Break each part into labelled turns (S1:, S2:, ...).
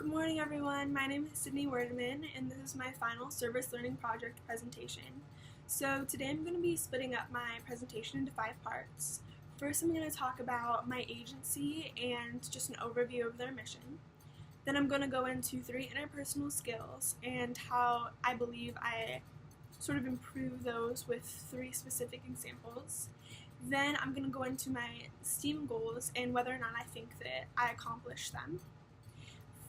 S1: Good morning, everyone. My name is Sydney Werdeman, and this is my final service learning project presentation. So today I'm going to be splitting up my presentation into 5 parts. First, I'm going to talk about my agency and just an overview of their mission. Then I'm going to go into 3 interpersonal skills and how I believe I sort of improve those with 3 specific examples. Then I'm going to go into my STEAM goals and whether or not I think that I accomplished them.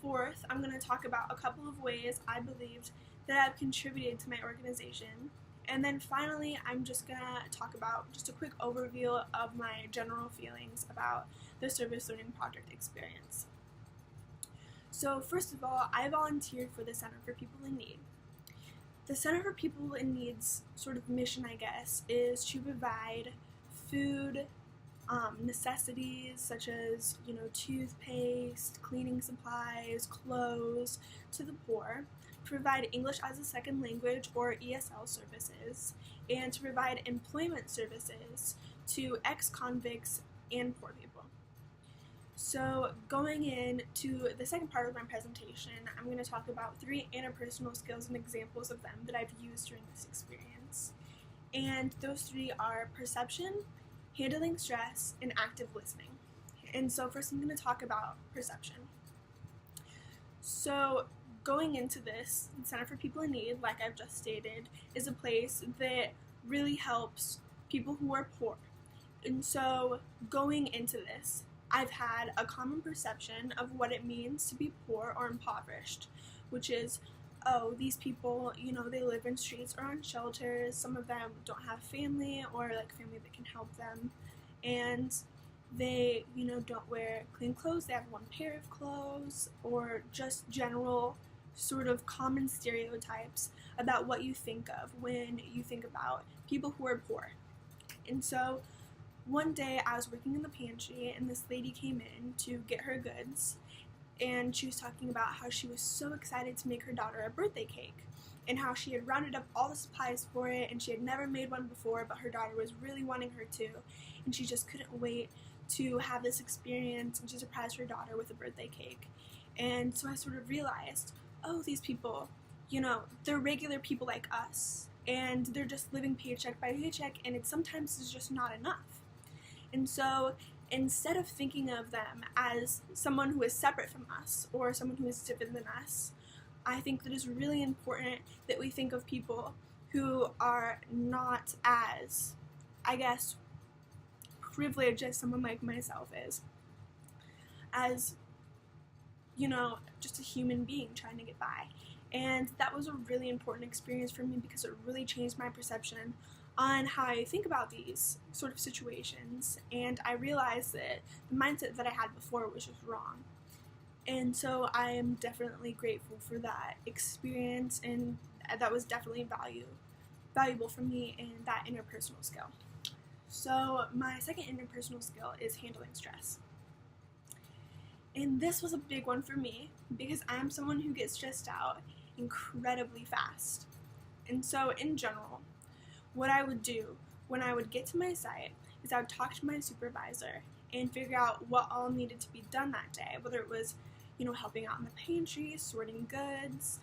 S1: Fourth, I'm going to talk about a couple of ways I believed that I've contributed to my organization. And then finally, I'm just going to talk about just a quick overview of my general feelings about the service learning project experience. So first of all, I volunteered for the Center for People in Need. The Center for People in Need's sort of mission, I guess, is to provide food, necessities such as, toothpaste, cleaning supplies, clothes to the poor, to provide English as a second language or ESL services, and to provide employment services to ex-convicts and poor people. So going into the second part of my presentation, I'm going to talk about 3 interpersonal skills and examples of them that I've used during this experience. And those 3 are perception, handling stress, and active listening. And so first I'm going to talk about perception. So going into this, the Center for People in Need, like I've just stated, is a place that really helps people who are poor. And so going into this, I've had a common perception of what it means to be poor or impoverished, which is, oh, these people, they live in streets or on shelters. Some of them don't have family or family that can help them. And they, don't wear clean clothes. They have one pair of clothes, or just general sort of common stereotypes about what you think of when you think about people who are poor. And so one day I was working in the pantry and this lady came in to get her goods. And she was talking about how she was so excited to make her daughter a birthday cake and how she had rounded up all the supplies for it and she had never made one before, but her daughter was really wanting her to, and she just couldn't wait to have this experience and to surprise her daughter with a birthday cake. And so I sort of realized, oh, these people, they're regular people like us, and they're just living paycheck by paycheck, and sometimes it's just not enough. And so instead of thinking of them as someone who is separate from us or someone who is different than us, I think that it's really important that we think of people who are not as, privileged as someone like myself is, as, just a human being trying to get by. And that was a really important experience for me because it really changed my perception on how I think about these sort of situations, and I realized that the mindset that I had before was just wrong. And so I am definitely grateful for that experience, and that was definitely valuable for me in that interpersonal skill. So my second interpersonal skill is handling stress. And this was a big one for me because I'm someone who gets stressed out incredibly fast. And so in general, what I would do when I would get to my site is I would talk to my supervisor and figure out what all needed to be done that day, whether it was, helping out in the pantry, sorting goods,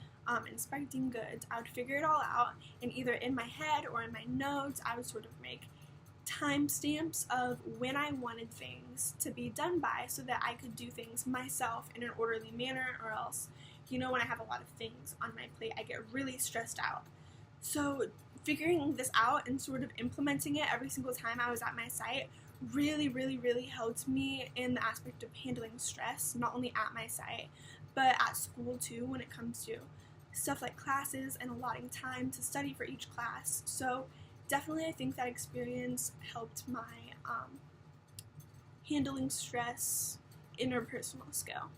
S1: inspecting goods. I would figure it all out, and either in my head or in my notes, I would sort of make timestamps of when I wanted things to be done by so that I could do things myself in an orderly manner, or else, when I have a lot of things on my plate, I get really stressed out. So figuring this out and sort of implementing it every single time I was at my site really helped me in the aspect of handling stress, not only at my site, but at school too, when it comes to stuff like classes and allotting time to study for each class. So definitely I think that experience helped my handling stress interpersonal skill.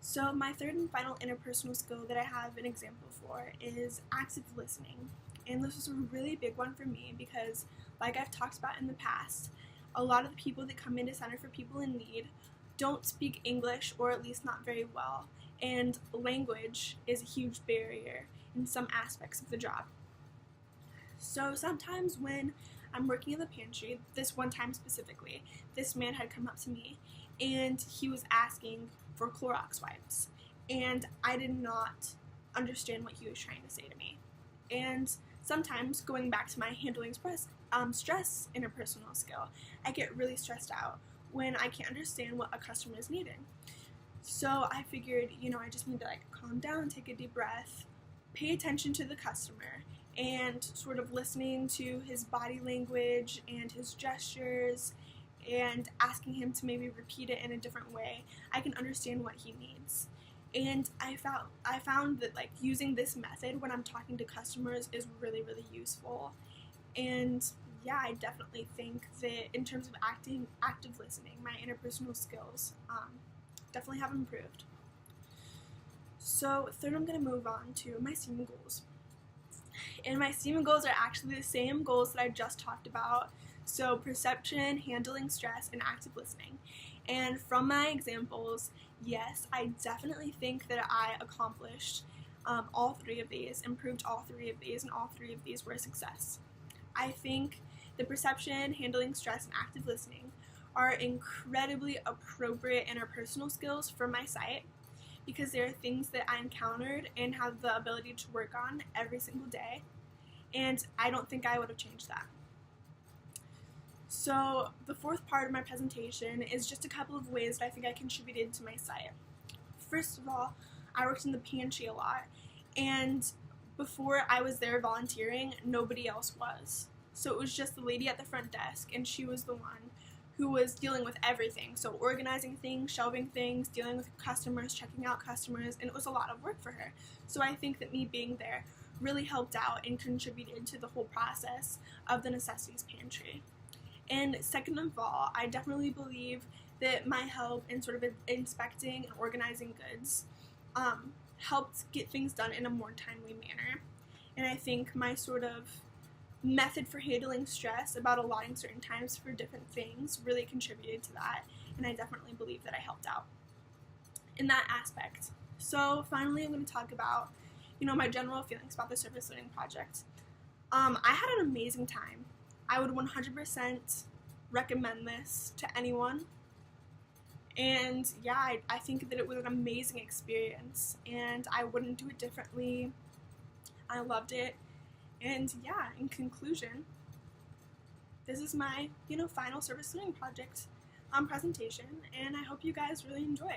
S1: So my third and final interpersonal skill that I have an example for is active listening. And this was a really big one for me because, like I've talked about in the past, a lot of the people that come into Center for People in Need don't speak English, or at least not very well, and language is a huge barrier in some aspects of the job. So sometimes when I'm working in the pantry, this one time specifically, this man had come up to me and he was asking for Clorox wipes. and I did not understand what he was trying to say to me. And sometimes, going back to my handling stress interpersonal skill, I get really stressed out when I can't understand what a customer is needing. So I figured, I just need to calm down, take a deep breath, pay attention to the customer, and sort of listening to his body language and his gestures and asking him to maybe repeat it in a different way, I can understand what he needs. And I found that using this method when I'm talking to customers is really, really useful. And yeah, I definitely think that in terms of active listening, my interpersonal skills definitely have improved. So third, I'm going to move on to my STEAM goals. And my STEAM goals are actually the same goals that I just talked about. So perception, handling stress, and active listening. And from my examples, yes, I definitely think that I accomplished all three of these, improved all three of these, and all three of these were a success. I think the perception, handling stress, and active listening are incredibly appropriate interpersonal skills for my site because they're things that I encountered and have the ability to work on every single day, and I don't think I would have changed that. So the fourth part of my presentation is just a couple of ways that I think I contributed to my site. First of all, I worked in the pantry a lot, and before I was there volunteering, nobody else was. So it was just the lady at the front desk, and she was the one who was dealing with everything. So organizing things, shelving things, dealing with customers, checking out customers, and it was a lot of work for her. So I think that me being there really helped out and contributed to the whole process of the necessities pantry. And second of all, I definitely believe that my help in sort of inspecting and organizing goods helped get things done in a more timely manner. And I think my sort of method for handling stress about allotting certain times for different things really contributed to that, and I definitely believe that I helped out in that aspect. So finally, I'm going to talk about, my general feelings about the Surface Learning Project. I had an amazing time. I would 100% recommend this to anyone. And yeah, I think that it was an amazing experience, and I wouldn't do it differently. I loved it. And yeah, in conclusion, this is my, final Surface Learning Project presentation, and I hope you guys really enjoyed.